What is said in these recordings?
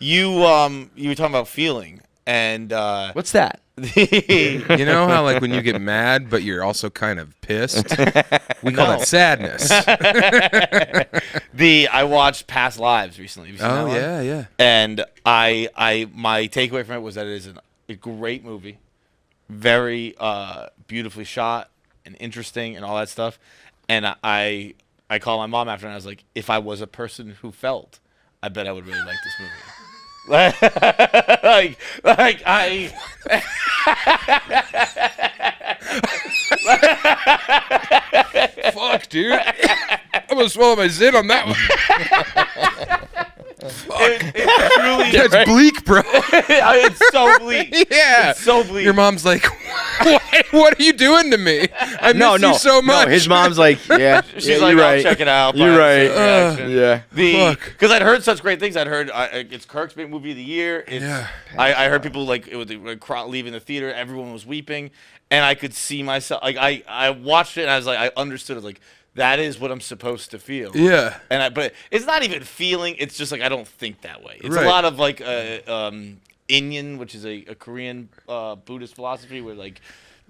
You were talking about feeling, and What's that? You know how like when you get mad, but you're also kind of pissed? We call that sadness. I watched Past Lives recently. Have you seen that one? Yeah. And my takeaway from it was that it is a great movie, very beautifully shot and interesting and all that stuff. And I called my mom after, and I was like, if I was a person who felt, I bet I would really like this movie. like I. Fuck, dude. I'm gonna swallow my zit on that one. It truly That's bleak, bro. it's so bleak. Yeah. It's so bleak. Your mom's like, what are you doing to me? I miss you so much. No, his mom's like, yeah. She's like, you're I'll right. check it out. You're right. Yeah. Yeah. Because I'd heard such great things. I'd heard it's Kirk's big movie of the year. I heard people like it was leaving the theater. Everyone was weeping, and I could see myself. Like I watched it, and I was like, I understood it. Like that is what I'm supposed to feel. Yeah. But it's not even feeling. It's just like I don't think that way. It's Right. a lot of like Inyan, which is a Korean Buddhist philosophy where like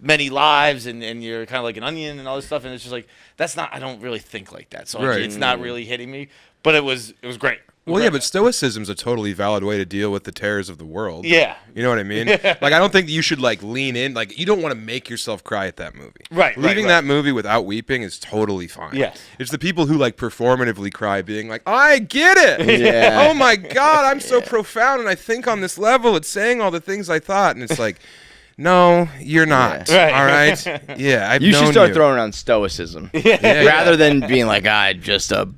many lives and you're kind of like an onion and all this stuff, and it's just like that's not. I don't really think like that, so Right. it's not really hitting me. But it was great. Well, yeah, but Stoicism's a totally valid way to deal with the terrors of the world. Yeah. You know what I mean? Like, I don't think you should, like, lean in. Like, you don't want to make yourself cry at that movie. Right, Leaving right. that movie without weeping is totally fine. Yes. It's the people who, like, performatively cry being like, I get it. Yeah. Oh, my God, I'm so profound, and I think on this level it's saying all the things I thought. And it's like, no, you're not. Yeah. Right. All right? Yeah, I've You known should start you. throwing around stoicism Yeah, rather than being like, just a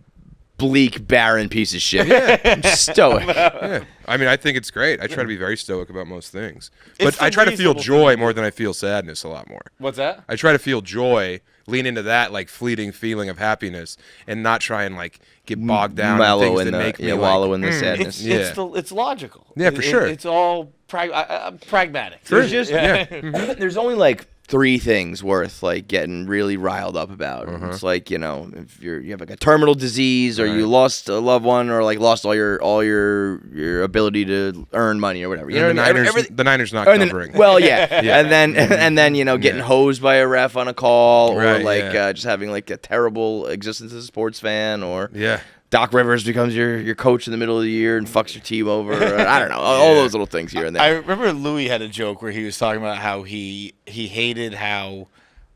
bleak, barren piece of shit. I'm stoic. Yeah. I mean, I think it's great. I try to be very stoic about most things. It's But I try to feel reasonable joy thing. more than I feel sadness a lot more. What's that? I try to feel joy, lean into that like fleeting feeling of happiness, and not try and like get bogged down in Mellow things in that the make me wallow like, in the sadness. It's logical. Yeah, for sure. It's all pragmatic. Sure. There's just there's only like 3 things worth like getting really riled up about. It's like, if you have like a terminal disease or you lost a loved one or like lost all your ability to earn money or whatever. You know And what I mean? the Niners not And then- covering. well, yeah. And then getting hosed by a ref on a call, or Right, like yeah. just having like a terrible existence as a sports fan, or Yeah. Doc Rivers becomes your coach in the middle of the year and fucks your team over. Or, I don't know, all those little things here and I there. remember Louis had a joke where he was talking about how he hated how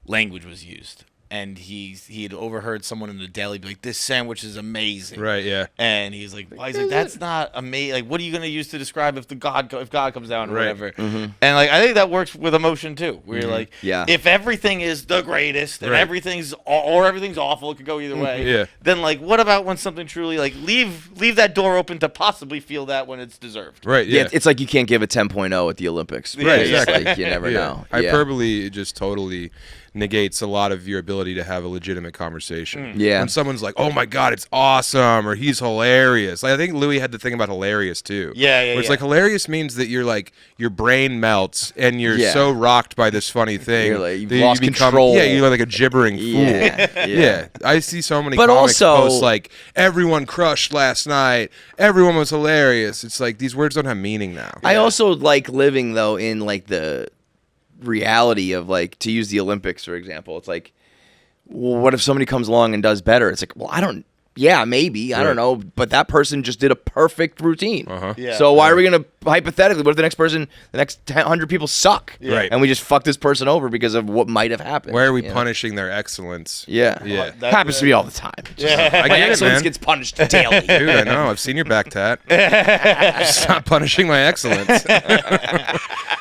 language was used, and he had overheard someone in the deli be like, "This sandwich is amazing," Right, yeah. And he's like, "That's not amazing. Like, what are you going to use to describe if God comes down or Right. whatever?" And like, I think that works with emotion too. Where you're like, Yeah. if everything is the greatest and Right. everything's awful, it could go either way. Yeah. Then like, what about when something truly like leave that door open to possibly feel that when it's deserved? Right, Yeah, yeah. it's like you can't give a 10.0 at the Olympics. Right, It's exactly. like you never Yeah. know. Hyperbole just totally negates a lot of your ability to have a legitimate conversation. Yeah. When someone's like, "Oh my God, it's awesome," or "He's hilarious." Like, I think Louis had the thing about hilarious too. Yeah, Where it's like hilarious means that you're like your brain melts and you're Yeah. so rocked by this funny thing. You're like, you've that lost you become, control. Yeah, you're like a gibbering fool. Yeah. Yeah. I see so many But comics also- post like, "Everyone crushed last night. Everyone was hilarious." It's like these words don't have meaning now. I also like living though in like the reality of like, to use the Olympics for example, it's like, well, what if somebody comes along and does better? It's like, well, maybe I don't know, but that person just did a perfect routine. Yeah. So why are we gonna hypothetically? What if the next 100 people suck? Right. And we just fuck this person over because of what might have happened. Why are we you know? punishing their excellence? Yeah. Yeah. That- Happens to me all the time. Yeah. I My get it, excellence man. gets punished daily. Dude, I know. I've seen your back tat. Stop punishing my excellence.